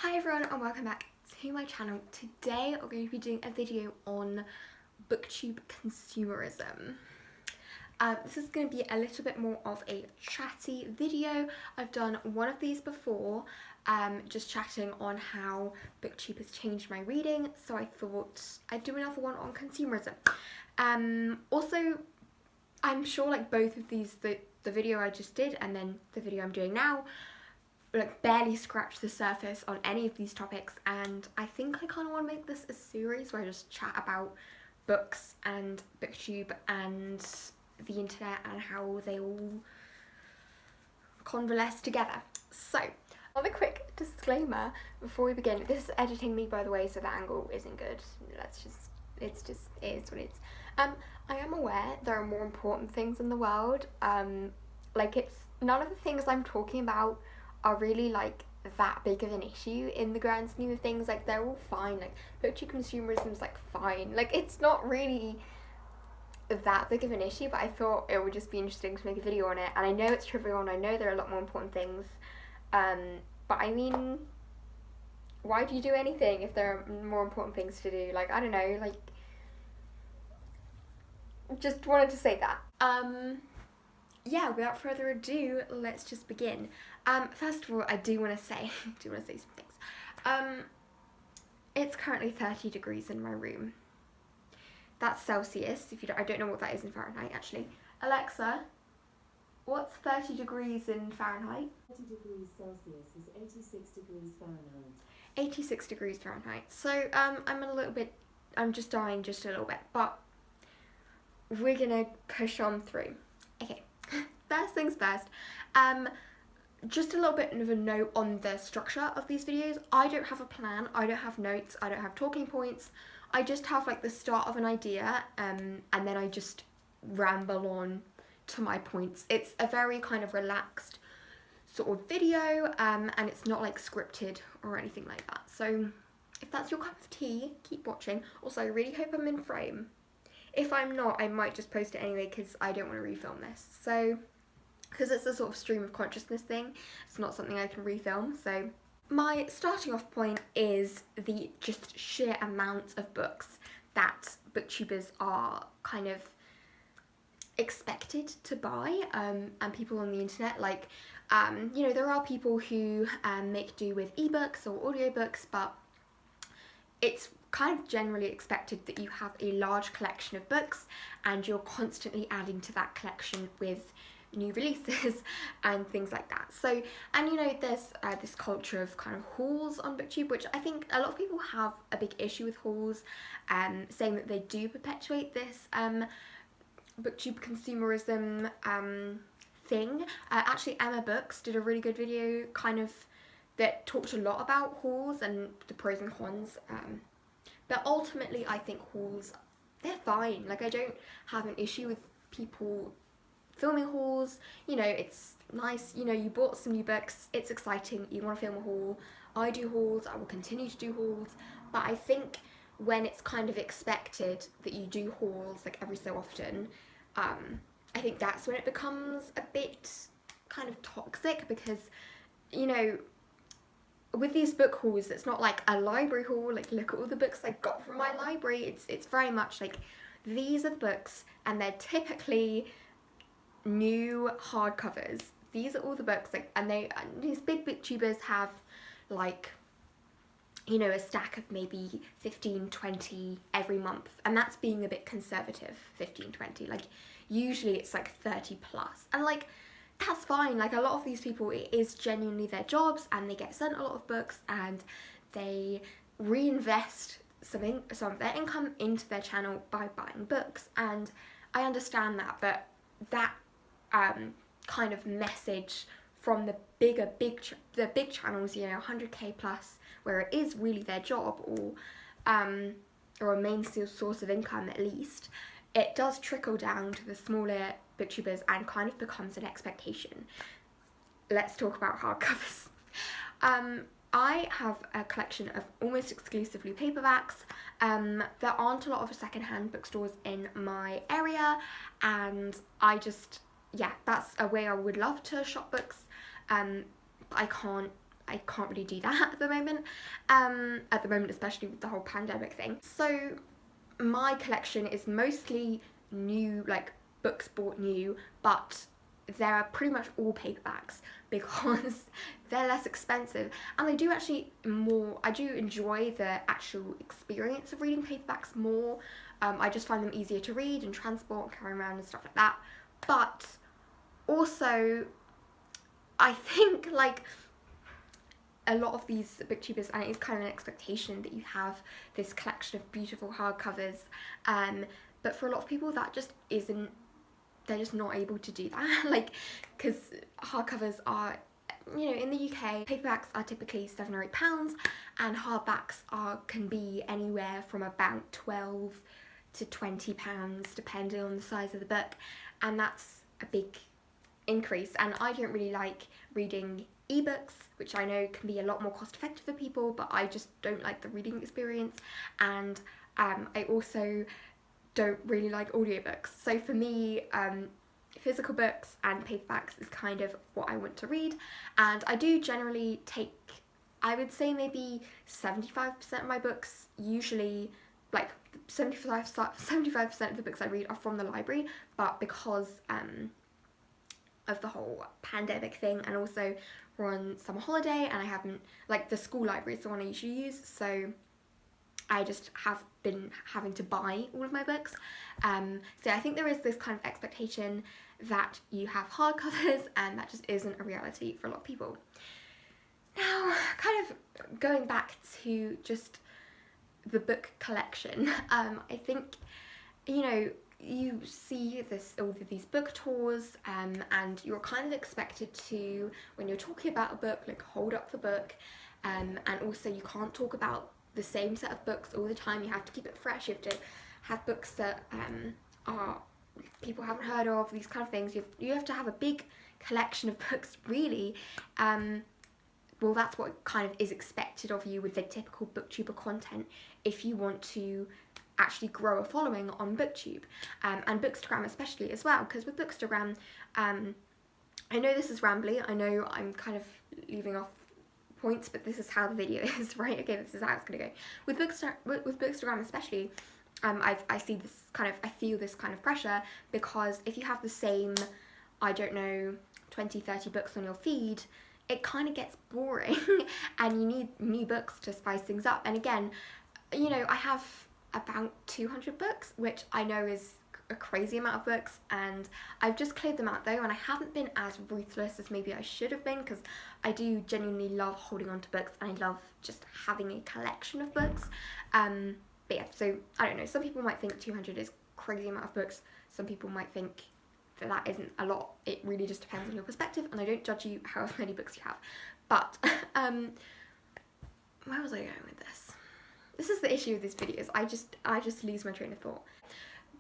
Hi everyone and welcome back to my channel. Today we're going to be doing a video on booktube consumerism. This is going to be a little bit more of a chatty video. I've done one of these before, just chatting on how booktube has changed my reading, so I thought I'd do another one on consumerism. Also, I'm sure like both of these, the video I just did and then the video I'm doing now, like barely scratch the surface on any of these topics, and I think I kind of want to make this a series where I just chat about books and booktube and the internet and how they all convalesce together. So, another quick disclaimer before we begin. This is editing me, by the way, so the angle isn't good. It is what it is. I am aware there are more important things in the world. Like, it's none of the things I'm talking about are really like that big of an issue in the grand scheme of things. Like, they're all fine. Like, booktube consumerism is like fine. Like, it's not really that big of an issue, but I thought it would just be interesting to make a video on it. And I know it's trivial and I know there are a lot more important things, but I mean, why do you do anything if there are more important things to do? Like, I don't know, like, just wanted to say that. Yeah, without further ado, let's just begin. First of all, I do want to say some things. It's currently 30 degrees in my room. That's Celsius. If you don't, I don't know what that is in Fahrenheit, actually. Alexa, what's 30 degrees in Fahrenheit? 30 degrees Celsius is 86 degrees Fahrenheit. 86 degrees Fahrenheit. So, I'm just dying just a little bit, but we're gonna push on through. Okay. First things first, just a little bit of a note on the structure of these videos. I don't have a plan, I don't have notes, I don't have talking points. I just have like the start of an idea, and then I just ramble on to my points. It's a very kind of relaxed sort of video, and it's not like scripted or anything like that. So if that's your cup of tea, keep watching. Also, I really hope I'm in frame. If I'm not, I might just post it anyway because I don't want to refilm this. So, because it's a sort of stream of consciousness thing, it's not something I can refilm. So, my starting off point is the just sheer amount of books that booktubers are kind of expected to buy, and people on the internet. Like, you know, there are people who make do with ebooks or audiobooks, but it's kind of generally expected that you have a large collection of books and you're constantly adding to that collection with new releases and things like that. So, and you know, there's this culture of kind of hauls on booktube, which I think a lot of people have a big issue with hauls, saying that they do perpetuate this booktube consumerism thing. Actually, Emma Books did a really good video kind of that talked a lot about hauls and the pros and cons. But ultimately, I think hauls, they're fine. Like, I don't have an issue with people filming hauls. You know, it's nice. You know, you bought some new books. It's exciting. You want to film a haul. I do hauls. I will continue to do hauls. But I think when it's kind of expected that you do hauls, like, every so often, I think that's when it becomes a bit kind of toxic because, you know, with these book hauls, it's not like a library haul, like look at all the books I got from my library. It's very much like these are the books and they're typically new hardcovers. These are all the books, like, and these big booktubers have like, you know, a stack of maybe 15, 20 every month, and that's being a bit conservative. 15, 20, like usually it's like 30 plus, and like that's fine. Like, a lot of these people, it is genuinely their jobs and they get sent a lot of books and they reinvest some of their income into their channel by buying books, and I understand that. But that kind of message from the big channels, you know, 100k plus, where it is really their job or a main source of income at least, it does trickle down to the smaller booktubers and kind of becomes an expectation. Let's talk about hardcovers. I have a collection of almost exclusively paperbacks. There aren't a lot of secondhand bookstores in my area, and I just, yeah, that's a way I would love to shop books. I can't I can't really do that at the moment, especially with the whole pandemic thing. So my collection is mostly new, like books bought new, but they're pretty much all paperbacks because they're less expensive, and I do enjoy the actual experience of reading paperbacks more. I just find them easier to read and transport and carry around and stuff like that. But also, I think like a lot of these booktubers, and it is kind of an expectation that you have this collection of beautiful hardcovers, but for a lot of people that just isn't, they're just not able to do that, like, because hardcovers are, you know, in the UK, paperbacks are typically £7 or £8, and hardbacks can be anywhere from about £12 to £20, depending on the size of the book, and that's a big increase. And I don't really like reading ebooks, which I know can be a lot more cost effective for people, but I just don't like the reading experience, and I also don't really like audiobooks. So for me, physical books and paperbacks is kind of what I want to read, and I do generally take, I would say maybe 75% of my books, usually like 75% of the books I read are from the library, but because of the whole pandemic thing, and also we're on summer holiday and I haven't, like, the school library is the one I usually use, so I just have been having to buy all of my books. So I think there is this kind of expectation that you have hardcovers, and that just isn't a reality for a lot of people. Now, kind of going back to just the book collection, I think, you know, you see all of these book tours, and you're kind of expected to, when you're talking about a book, like, hold up the book, and also you can't talk about the same set of books all the time. You have to keep it fresh. You have to have books that are people haven't heard of, these kind of things. You have to have a big collection of books, really. Well, that's what kind of is expected of you with the typical booktuber content if you want to actually grow a following on booktube, and bookstagram especially as well, because with bookstagram, I know this is rambly, I know I'm kind of leaving off points, but this is how the video is, right? Okay, this is how it's gonna go. With bookstagram especially, I feel this kind of pressure, because if you have the same, I don't know, 20-30 books on your feed, it kind of gets boring and you need new books to spice things up. And again, you know, I have about 200 books, which I know is a crazy amount of books, and I've just cleared them out though, and I haven't been as ruthless as maybe I should have been, because I do genuinely love holding on to books, and I love just having a collection of books. But yeah, so I don't know, some people might think 200 is a crazy amount of books, some people might think that isn't a lot. It really just depends on your perspective, and I don't judge you however many books you have. But where was I going with this? This is the issue with these videos. I just lose my train of thought.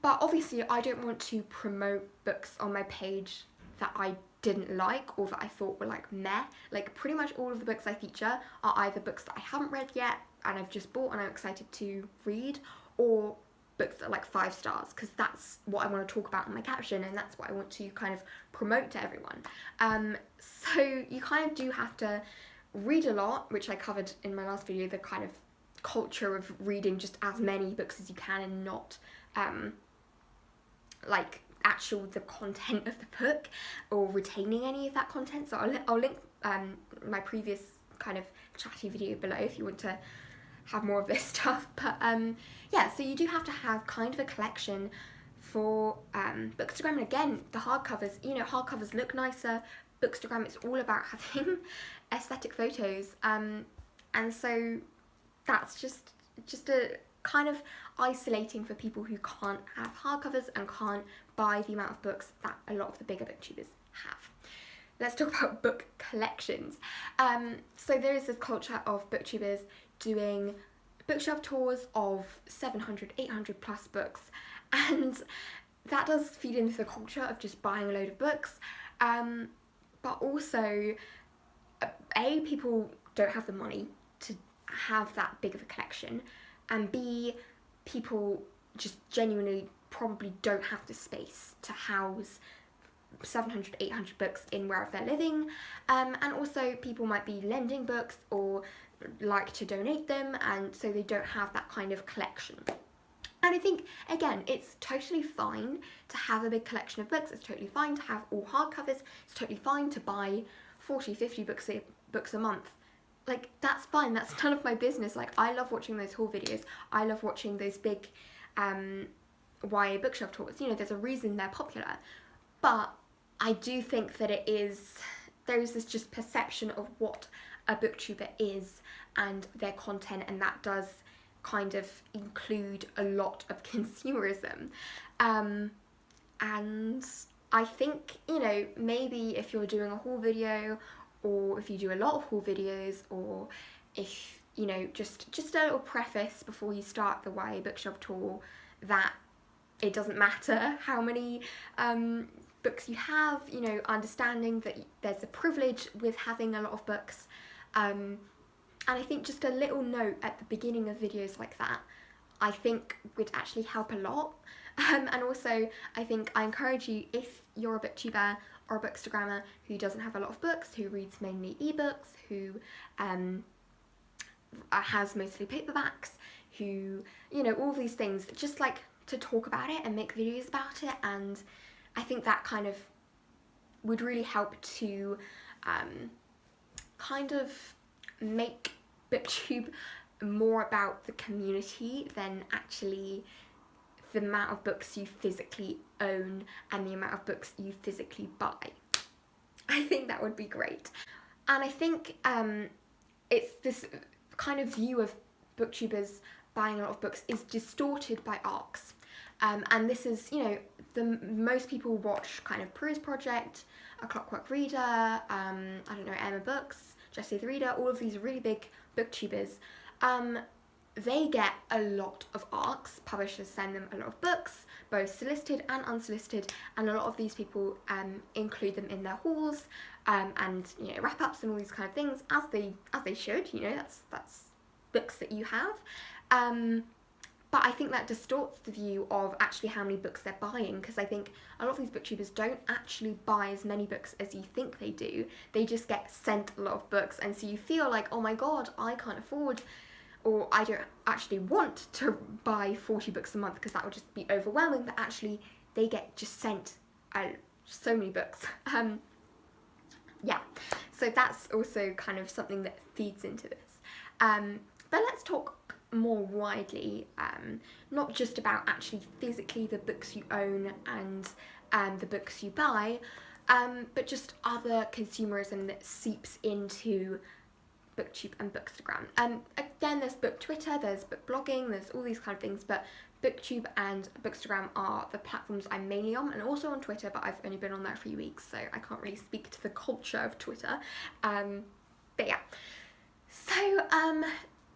But obviously I don't want to promote books on my page that I didn't like or that I thought were like meh. Like, pretty much all of the books I feature are either books that I haven't read yet and I've just bought and I'm excited to read, or books that are like 5 stars, because that's what I want to talk about in my caption, and that's what I want to kind of promote to everyone. So you kind of do have to read a lot, which I covered in my last video, the kind of culture of reading just as many books as you can, and not like the content of the book or retaining any of that content. So I'll link my previous kind of chatty video below if you want to have more of this stuff. But yeah, so you do have to have kind of a collection for Bookstagram. And again, the hardcovers, you know, hardcovers look nicer. Bookstagram, it's all about having aesthetic photos, and so that's just a kind of isolating for people who can't have hardcovers and can't buy the amount of books that a lot of the bigger booktubers have. Let's talk about book collections. So there is this culture of booktubers doing bookshelf tours of 700, 800 plus books, and that does feed into the culture of just buying a load of books, but also A, people don't have the money to have that big of a collection, and B, people just genuinely probably don't have the space to house 700, 800 books in wherever they're living, and also people might be lending books or like to donate them, and so they don't have that kind of collection. And I think, again, it's totally fine to have a big collection of books. It's totally fine to have all hardcovers. It's totally fine to buy 40, 50 books a month. Like, that's fine. That's none of my business. Like, I love watching those haul videos. I love watching those big YA bookshelf tours. You know, there's a reason they're popular. But I do think that there is this just perception of what a booktuber is and their content, and that does kind of include a lot of consumerism. And I think, you know, maybe if you're doing a haul video, or if you do a lot of haul videos, or if, you know, just a little preface before you start the YA bookshelf tour, that it doesn't matter how many books you have, you know, understanding that there's a privilege with having a lot of books. And I think just a little note at the beginning of videos like that, I think would actually help a lot. And also, I think I encourage you, if you're a booktuber or a bookstagrammer who doesn't have a lot of books, who reads mainly ebooks, who has mostly paperbacks, who, you know, all these things, just like to talk about it and make videos about it. And I think that kind of would really help to kind of make booktube more about the community than actually the amount of books you physically own and the amount of books you physically buy. I think that would be great. And I think it's this kind of view of booktubers buying a lot of books is distorted by arcs. And this is, you know, most people watch kind of Peruse Project, A Clockwork Reader, I don't know, Emma Books, Jessie the Reader, all of these really big booktubers. They get a lot of arcs. Publishers send them a lot of books, both solicited and unsolicited, and a lot of these people include them in their hauls and, you know, wrap-ups and all these kind of things, as they should. You know, that's books that you have. But I think that distorts the view of actually how many books they're buying, because I think a lot of these booktubers don't actually buy as many books as you think they do. They just get sent a lot of books, and so you feel like, oh my god, I can't afford, or I don't actually want to buy 40 books a month because that would just be overwhelming, but actually they get just sent so many books. Yeah, so that's also kind of something that feeds into this. But let's talk more widely, not just about actually physically the books you own and the books you buy, but just other consumerism that seeps into booktube and bookstagram. Again, there's book Twitter, there's book blogging, there's all these kind of things, but booktube and bookstagram are the platforms I'm mainly on, and also on Twitter, but I've only been on there for a few weeks, so I can't really speak to the culture of Twitter. But yeah, so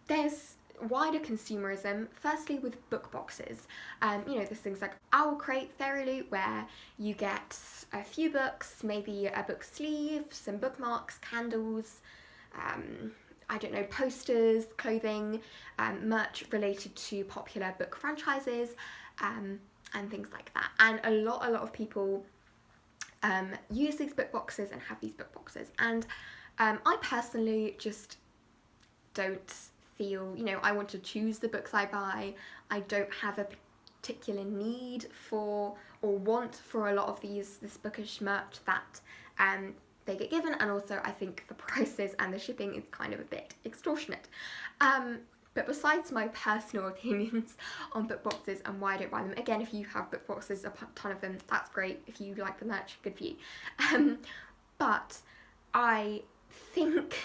there's wider consumerism, firstly with book boxes. You know, there's things like Owl Crate, Loot, where you get a few books, maybe a book sleeve, some bookmarks, candles, I don't know, posters, clothing, merch related to popular book franchises, and things like that. And a lot of people use these book boxes and have these book boxes. And I personally just don't feel, you know, I want to choose the books I buy. I don't have a particular need for or want for a lot of this bookish merch that they get given, and also I think the prices and the shipping is kind of a bit extortionate. But besides my personal opinions on book boxes and why I don't buy them, again, if you have book boxes, a ton of them, that's great. If you like the merch, good for you. But I think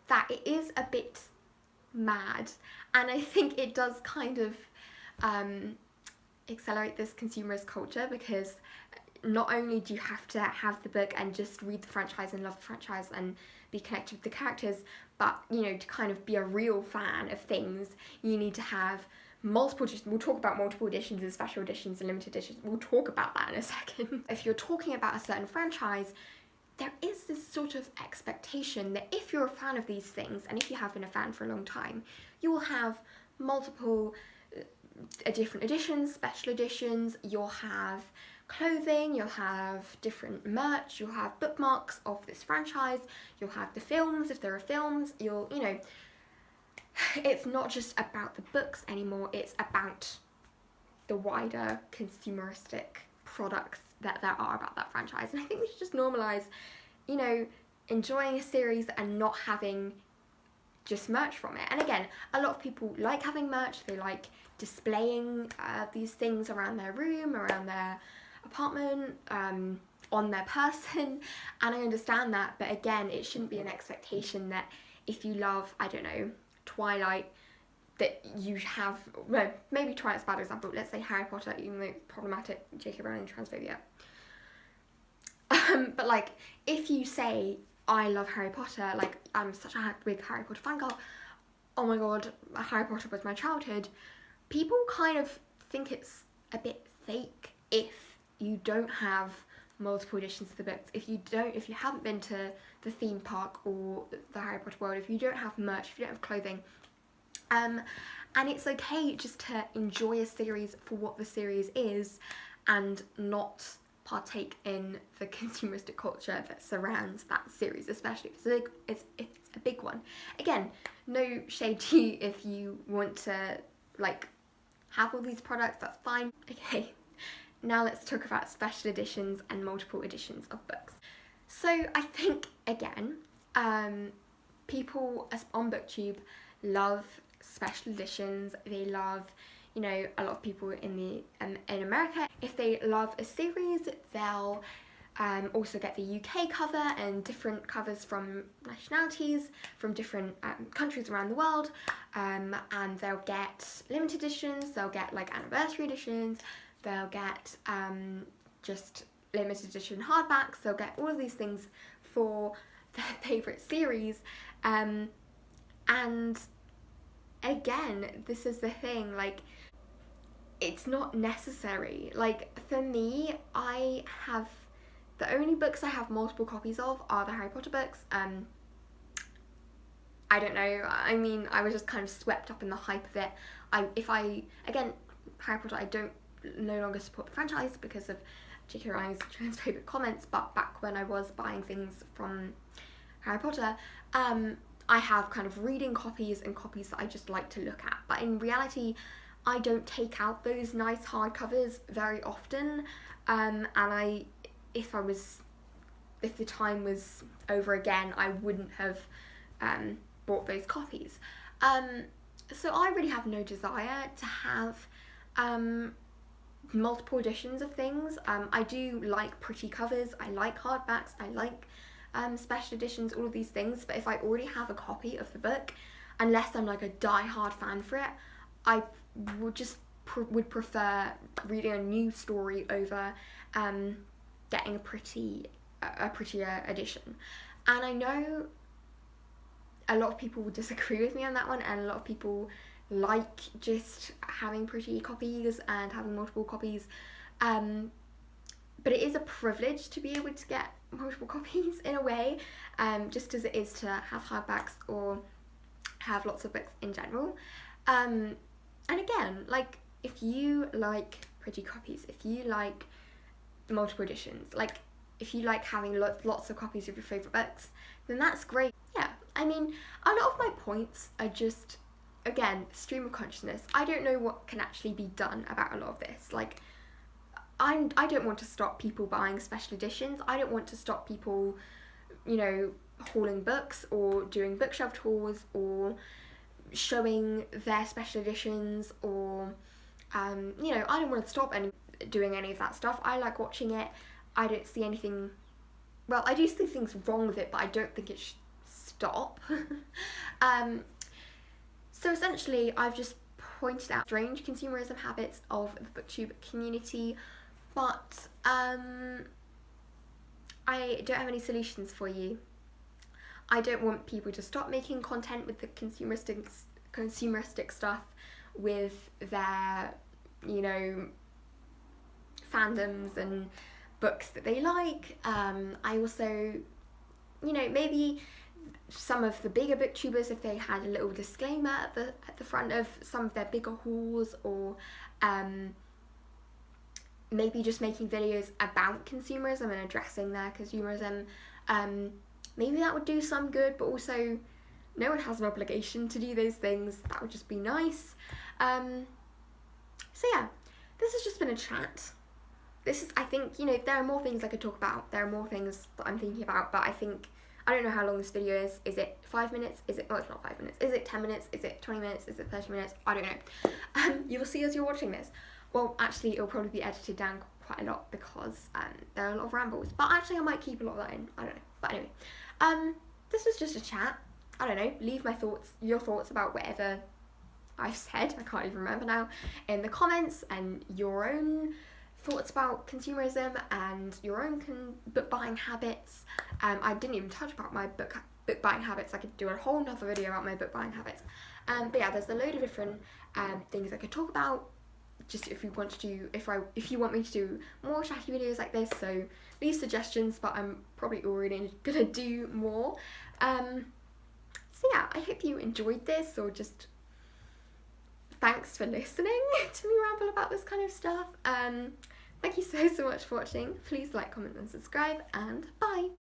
that it is a bit mad, and I think it does kind of accelerate this consumerist culture, because not only do you have to have the book and just read the franchise and love the franchise and be connected with the characters, but, you know, to kind of be a real fan of things, you need to have multiple editions. We'll talk about multiple editions and special editions and limited editions. We'll talk about that in a second. If you're talking about a certain franchise, there is this sort of expectation that if you're a fan of these things, and if you have been a fan for a long time, you will have multiple different editions, special editions. You'll have clothing, you'll have different merch, you'll have bookmarks of this franchise, you'll have the films if there are films, it's not just about the books anymore, it's about the wider consumeristic products that there are about that franchise. And I think we should just normalise, enjoying a series and not having just merch from it. And again, a lot of people like having merch, they like displaying these things around their room, around their apartment, on their person, and I understand that, but again, it shouldn't be an expectation that if you love, I don't know, Twilight, that you have, well, maybe Twilight's a bad example, let's say Harry Potter, even though it's problematic, J.K. Rowling transphobia. But like, if you say, I love Harry Potter, like, I'm such a big Harry Potter fangirl, oh my god, Harry Potter was my childhood, people kind of think it's a bit fake if you don't have multiple editions of the books, if you haven't been to the theme park or the Harry Potter world, if you don't have merch, if you don't have clothing, and it's okay just to enjoy a series for what the series is and not partake in the consumeristic culture that surrounds that series, especially if it's a big one. Again, no shade to you if you want to like have all these products, that's fine. Okay, now let's talk about special editions and multiple editions of books. So I think, again, people on booktube love special editions. They love, a lot of people in America, if they love a series, they'll also get the UK cover and different covers from nationalities, from different countries around the world, and they'll get limited editions, they'll get like anniversary editions, they'll get just limited edition hardbacks, they'll get all of these things for their favourite series, and again, this is the thing, like, it's not necessary. Like, for me, the only books I have multiple copies of are the Harry Potter books. I don't know, I mean, I was just kind of swept up in the hype of it. Again, Harry Potter, I don't no longer support the franchise because of J.K. Rowling's transphobic comments, but back when I was buying things from Harry Potter, I have kind of reading copies and copies that I just like to look at. But in reality, I don't take out those nice hardcovers very often, and if the time was over again, I wouldn't have bought those copies. So I really have no desire to have multiple editions of things. I do like pretty covers, I like hardbacks, I like special editions, all of these things, but if I already have a copy of the book, unless I'm like a die-hard fan for it, I would just would prefer reading a new story over getting a prettier edition. And I know a lot of people will disagree with me on that one, and a lot of people like just having pretty copies and having multiple copies, but it is a privilege to be able to get multiple copies in a way, just as it is to have hardbacks or have lots of books in general. And again, like, if you like pretty copies, if you like multiple editions, like if you like having lots of copies of your favourite books, then that's great. Yeah, I mean, a lot of my points are just, again, stream of consciousness. I don't know what can actually be done about a lot of this. Like, I don't want to stop people buying special editions. I don't want to stop people, hauling books or doing bookshelf tours or showing their special editions, or I don't want to stop doing any of that stuff. I like watching it. I don't see anything, well, I do see things wrong with it, but I don't think it should stop. So essentially, I've just pointed out strange consumerism habits of the booktube community, but I don't have any solutions for you. I don't want people to stop making content with the consumeristic stuff, with their, fandoms and books that they like. I also, maybe some of the bigger booktubers, if they had a little disclaimer at the front of some of their bigger hauls, or maybe just making videos about consumerism and addressing their consumerism. Maybe that would do some good, but also no one has an obligation to do those things. That would just be nice. So yeah, this has just been a chat. This is, I think, you know, there are more things I could talk about. There are more things that I'm thinking about, but I think, I don't know how long this video is. Is it 5 minutes? Is it, oh, it's not 5 minutes. Is it 10 minutes? Is it 20 minutes? Is it 30 minutes? I don't know. You will see as you're watching this. Well, actually, it'll probably be edited down quite a lot because there are a lot of rambles. But actually, I might keep a lot of that in. I don't know. But anyway, this was just a chat. I don't know. Leave your thoughts about whatever I've said. I can't even remember now. In the comments, and your own thoughts about consumerism and your own book buying habits. I didn't even touch about my book buying habits. I could do a whole nother video about my book buying habits. But yeah, there's a load of different things I could talk about. Just if you want me to do more chatty videos like this, so leave suggestions, but I'm probably already gonna do more. So yeah, I hope you enjoyed this, or just thanks for listening to me ramble about this kind of stuff. Thank you so much for watching. Please like, comment and subscribe, and bye!